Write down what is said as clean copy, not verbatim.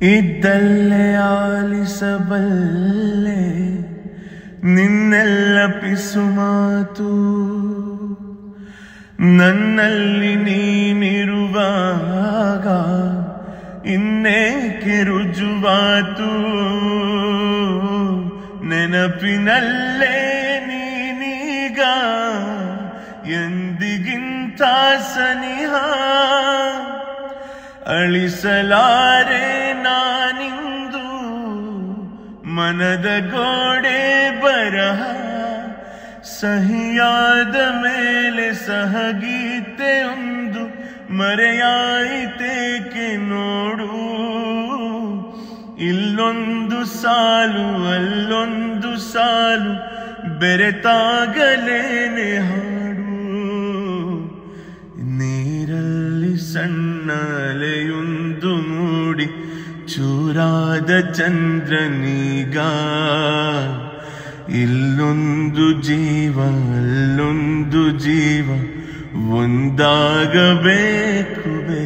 ಇದ್ದಲ್ಲೇ ಆಲಿಸಬಲ್ಲೆ ನಿನ್ನೆಲ್ಲ ಪಿಸು ಮಾತು, ನನ್ನಲ್ಲಿ ನೀನಿರುವಾಗ ಇನ್ನೇಕೆ ರುಜುವಾತು, ನೆನಪಿನಲ್ಲೇ ನೀನೀಗ ಎಂದಿಗಿಂತ ಸನಿಹ, ಅಳಿಸಲಾರೆ ನಾನಿಂದು ಮನದ ಗೋಡೆ ಬರಹ, ಸಹಿಯಾದ ಮೇಲೆ ಸಹಗೀತೆಯೊಂದು ಮರೆಯಾಯಿತೇಕೆ ನೋಡು, ಇಲ್ಲೊಂದು ಸಾಲು ಅಲ್ಲೊಂದು ಸಾಲು ಬೆರೆತಾಗಲೇನೆ ಹಾಡು, ನೀರಲ್ಲಿ ಸಣ್ಣ ಅಲೆಯೊಂದು ಮೂಡಿ ಚೂರಾದ ಚಂದ್ರನೀಗ, ಇಲ್ಲೊಂದು ಜೀವ ಅಲ್ಲೊಂದು ಜೀವ ಒಂದಾಗಬೇಕು ಬೇ